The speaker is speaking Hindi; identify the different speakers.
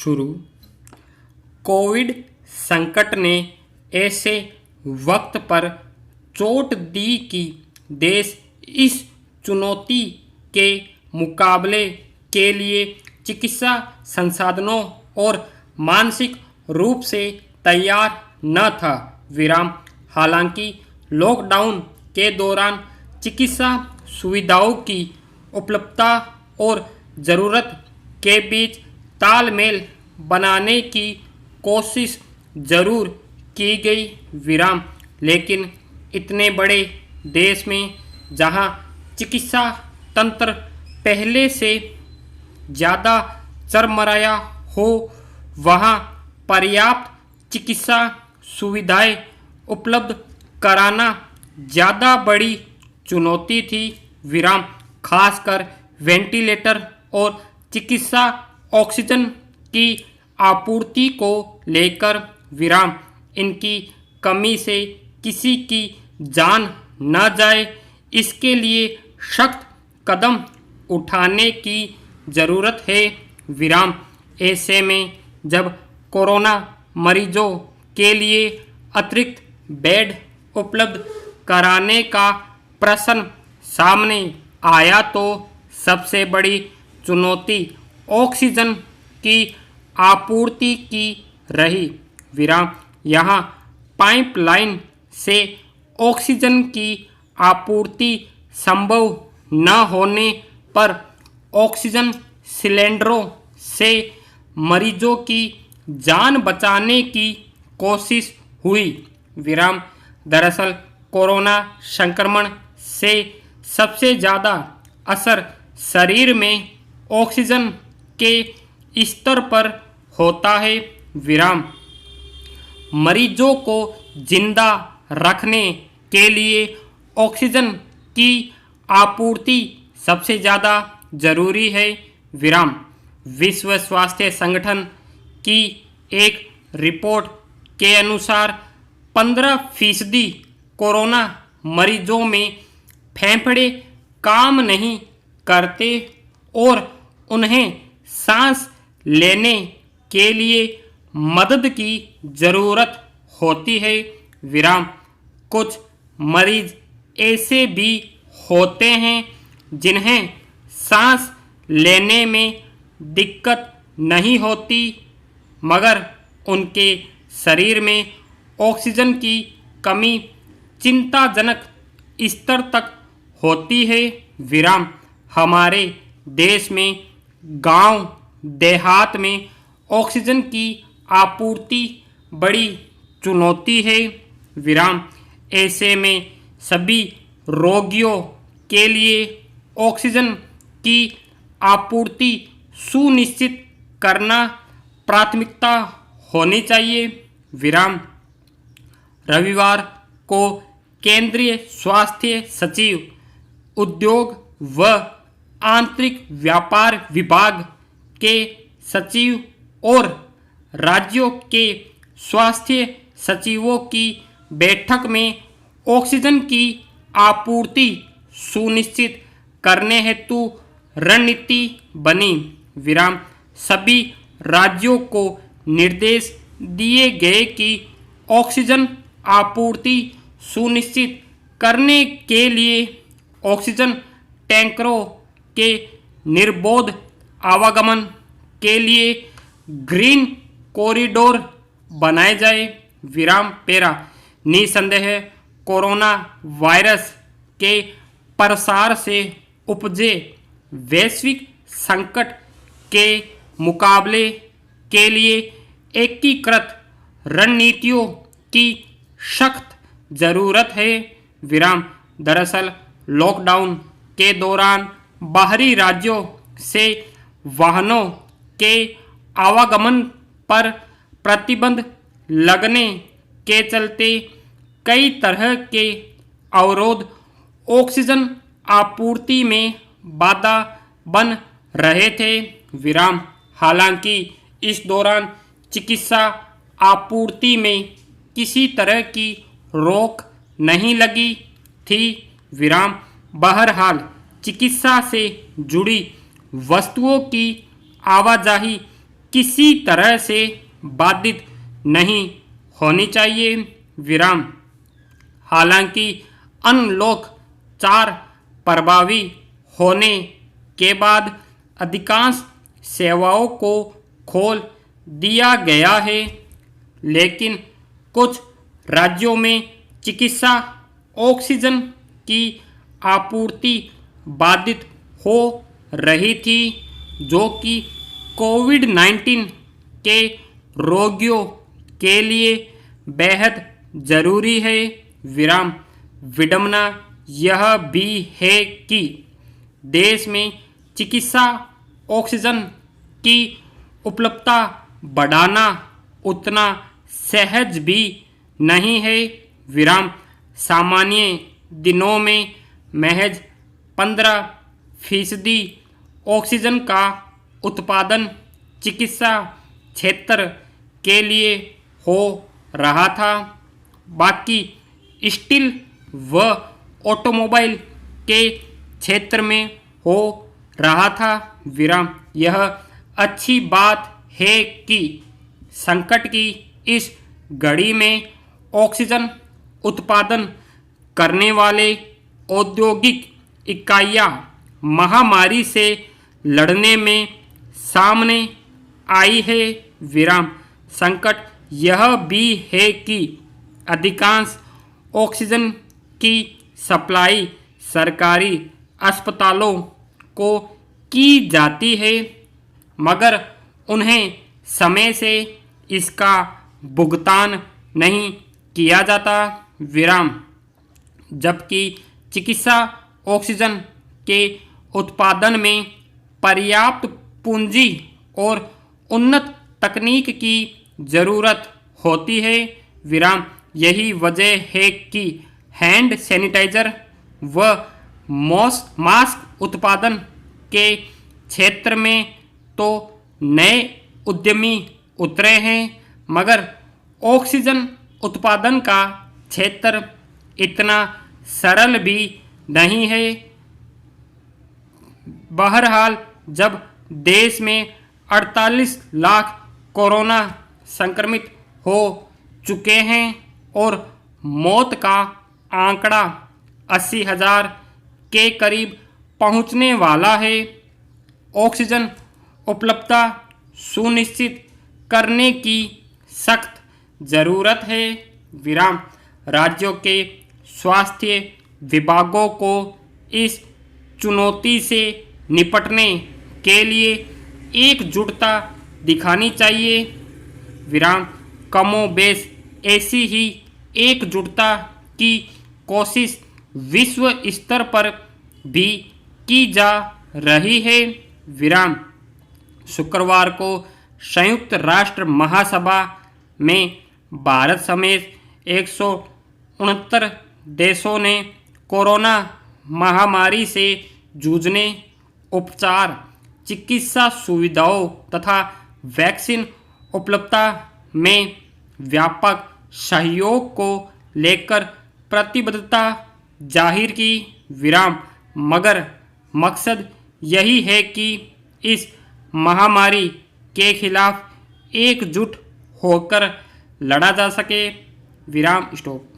Speaker 1: शुरू। कोविड संकट ने ऐसे वक्त पर चोट दी कि देश इस चुनौती के मुकाबले के लिए चिकित्सा संसाधनों और मानसिक रूप से तैयार न था। विराम। हालांकि लॉकडाउन के दौरान चिकित्सा सुविधाओं की उपलब्धता और ज़रूरत के बीच तालमेल बनाने की कोशिश जरूर की गई। विराम। लेकिन इतने बड़े देश में जहां चिकित्सा तंत्र पहले से ज़्यादा चरमराया हो, वहां पर्याप्त चिकित्सा सुविधाएं उपलब्ध कराना ज़्यादा बड़ी चुनौती थी। विराम। खासकर वेंटिलेटर और चिकित्सा ऑक्सीजन की आपूर्ति को लेकर। विराम। इनकी कमी से किसी की जान न जाए, इसके लिए सख्त कदम उठाने की ज़रूरत है। विराम। ऐसे में जब कोरोना मरीजों के लिए अतिरिक्त बेड उपलब्ध कराने का प्रश्न सामने आया तो सबसे बड़ी चुनौती ऑक्सीजन की आपूर्ति की रही। विराम। यहाँ पाइपलाइन से ऑक्सीजन की आपूर्ति संभव न होने पर ऑक्सीजन सिलेंडरों से मरीजों की जान बचाने की कोशिश हुई। विराम। दरअसल कोरोना संक्रमण से सबसे ज़्यादा असर शरीर में ऑक्सीजन के स्तर पर होता है। विराम। मरीजों को जिंदा रखने के लिए ऑक्सीजन की आपूर्ति सबसे ज़्यादा ज़रूरी है। विराम। विश्व स्वास्थ्य संगठन की एक रिपोर्ट के अनुसार 15% कोरोना मरीजों में फेफड़े काम नहीं करते और उन्हें सांस लेने के लिए मदद की ज़रूरत होती है। विराम। कुछ मरीज ऐसे भी होते हैं जिन्हें सांस लेने में दिक्कत नहीं होती, मगर उनके शरीर में ऑक्सीजन की कमी चिंताजनक स्तर तक होती है। विराम। हमारे देश में गांव देहात में ऑक्सीजन की आपूर्ति बड़ी चुनौती है। विराम। ऐसे में सभी रोगियों के लिए ऑक्सीजन की आपूर्ति सुनिश्चित करना प्राथमिकता होनी चाहिए। विराम। रविवार को केंद्रीय स्वास्थ्य सचिव, उद्योग व आंतरिक व्यापार विभाग के सचिव और राज्यों के स्वास्थ्य सचिवों की बैठक में ऑक्सीजन की आपूर्ति सुनिश्चित करने हेतु रणनीति बनी। विराम। सभी राज्यों को निर्देश दिए गए कि ऑक्सीजन आपूर्ति सुनिश्चित करने के लिए ऑक्सीजन टैंकरों के निर्बाध आवागमन के लिए ग्रीन कॉरिडोर बनाए जाए। विराम। पेरा। निसंदेह कोरोना वायरस के प्रसार से उपजे वैश्विक संकट के मुकाबले के लिए एकीकृत रणनीतियों की सख्त ज़रूरत है। विराम। दरअसल लॉकडाउन के दौरान बाहरी राज्यों से वाहनों के आवागमन पर प्रतिबंध लगने के चलते कई तरह के अवरोध ऑक्सीजन आपूर्ति में बाधा बन रहे थे। विराम। हालांकि इस दौरान चिकित्सा आपूर्ति में किसी तरह की रोक नहीं लगी थी। विराम। बहरहाल चिकित्सा से जुड़ी वस्तुओं की आवाजाही किसी तरह से बाधित नहीं होनी चाहिए। विराम। हालांकि अनलॉक 4 प्रभावी होने के बाद अधिकांश सेवाओं को खोल दिया गया है, लेकिन कुछ राज्यों में चिकित्सा ऑक्सीजन की आपूर्ति बाधित हो रही थी, जो कि कोविड-19 के रोगियों के लिए बेहद जरूरी है। विराम। विडंबना यह भी है कि देश में चिकित्सा ऑक्सीजन की उपलब्धता बढ़ाना उतना सहज भी नहीं है। विराम। सामान्य दिनों में महज 15% ऑक्सीजन का उत्पादन चिकित्सा क्षेत्र के लिए हो रहा था, बाकी स्टील व ऑटोमोबाइल के क्षेत्र में हो रहा था। विराम। यह अच्छी बात है कि संकट की इस घड़ी में ऑक्सीजन उत्पादन करने वाले औद्योगिक इकाइयां महामारी से लड़ने में सामने आई है। विराम। संकट यह भी है कि अधिकांश ऑक्सीजन की सप्लाई सरकारी अस्पतालों को की जाती है, मगर उन्हें समय से इसका भुगतान नहीं किया जाता। विराम। जबकि चिकित्सा ऑक्सीजन के उत्पादन में पर्याप्त पूंजी और उन्नत तकनीक की जरूरत होती है। विराम। यही वजह है कि हैंड सैनिटाइजर व मास्क उत्पादन के क्षेत्र में तो नए उद्यमी उतरे हैं, मगर ऑक्सीजन उत्पादन का क्षेत्र इतना सरल भी नहीं है। बहरहाल, जब देश में 48 लाख कोरोना संक्रमित हो चुके हैं और मौत का आंकड़ा 80,000 के करीब पहुंचने वाला है, ऑक्सीजन उपलब्धता सुनिश्चित करने की सख्त ज़रूरत है। विराम। राज्यों के स्वास्थ्य विभागों को इस चुनौती से निपटने के लिए एकजुटता दिखानी चाहिए। विराम। कमोबेश ऐसी ही एकजुटता की कोशिश विश्व स्तर पर भी की जा रही है। विराम। शुक्रवार को संयुक्त राष्ट्र महासभा में भारत समेत 169 देशों ने कोरोना महामारी से जूझने, उपचार, चिकित्सा सुविधाओं तथा वैक्सीन उपलब्धता में व्यापक सहयोग को लेकर प्रतिबद्धता जाहिर की। विराम। मगर मकसद यही है कि इस महामारी के खिलाफ एकजुट होकर लड़ा जा सके। विराम। स्टॉप।